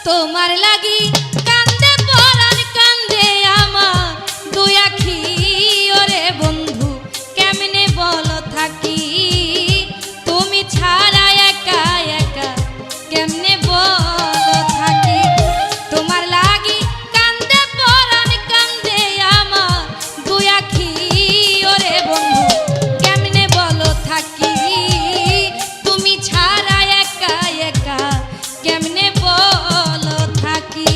তোমার লাগি কান্দে পরাণ কান্দে আমার দুই আখি ওরে বন্ধু কেমনে বলো থাকি তুমি ছাড়া একা একা কেমনে বলো থাকি তোমার লাগি কান্দে পরাণ কান্দে আমার দুই আখি ওরে বন্ধু কেমনে বলো থাকি তুমি ছাড়া একা একা কেমনে বলো থাকি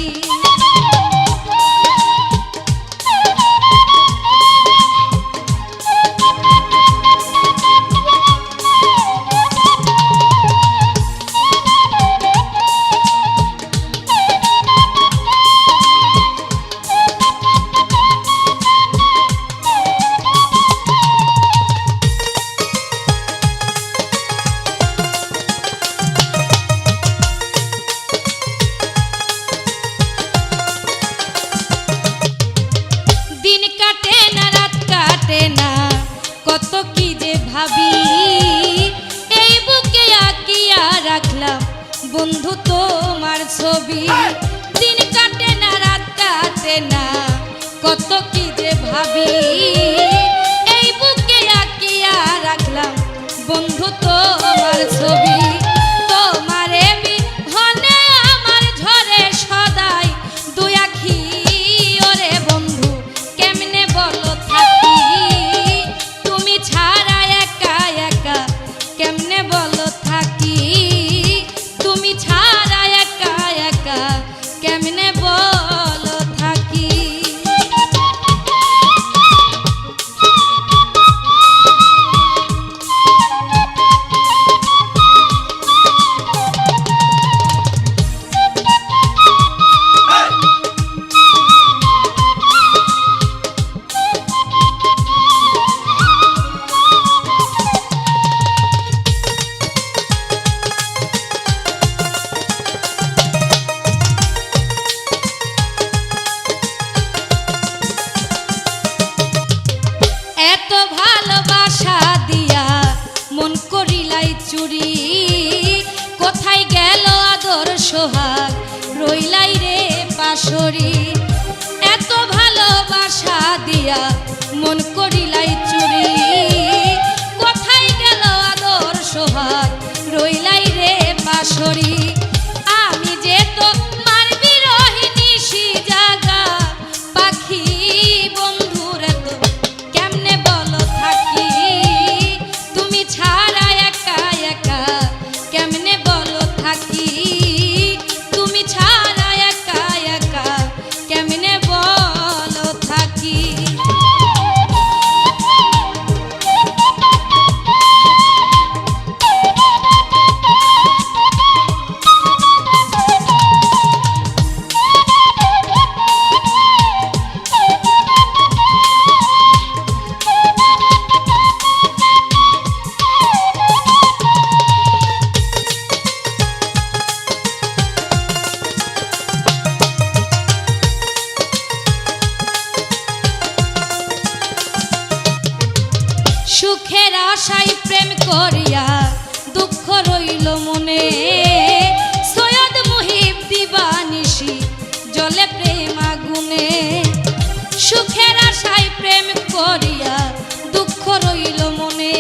কত কি যে ভাবি এই বুকে আঁকিয়া রাখলাম বন্ধু তোমার ছবি দিন কাটে না রাত কাটে না কত কি যে ভাবি এই বুকে আঁকিয়া রাখলাম বন্ধু তোমার ছবি তোমারে বিহনে আমার ঝরে সদাই দুই আখি ওরে বন্ধু কেমনে বলো থাকি ছাড়া একা একা কেমনে বলো থাকি তুমি ছাড়া একা একা কেমনে বলো থাকি এত ভালোবাসা দিয়া মন করিলাই চুরি কোথায় গেল আদর সোহাগ রইলাই রে পাশরি এত ভালোবাসা দিয়া মন করিলাই চুরি কোথায় গেল আদর সোহাগ রইলাই রে পাশরি আমি যে তো মার বিরহিনী সি জাগা পাখি বন্ধুর তো কেমনে বলো থাকি তুমি ছাড়া একা একা কেমনে বলো থাকি তুমি ছাড়া একা একা কেমনে বলো থাকি সুখের আশায় প্রেম করিয়া দুঃখ রইল মনে সৈয়দ মুহিব দিবানিশি জলে প্রেম আগুনে সুখের আশায় প্রেম করিয়া দুঃখ রইল মনে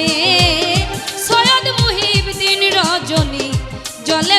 সৈয়দ মুহিব দিন রজনী জলে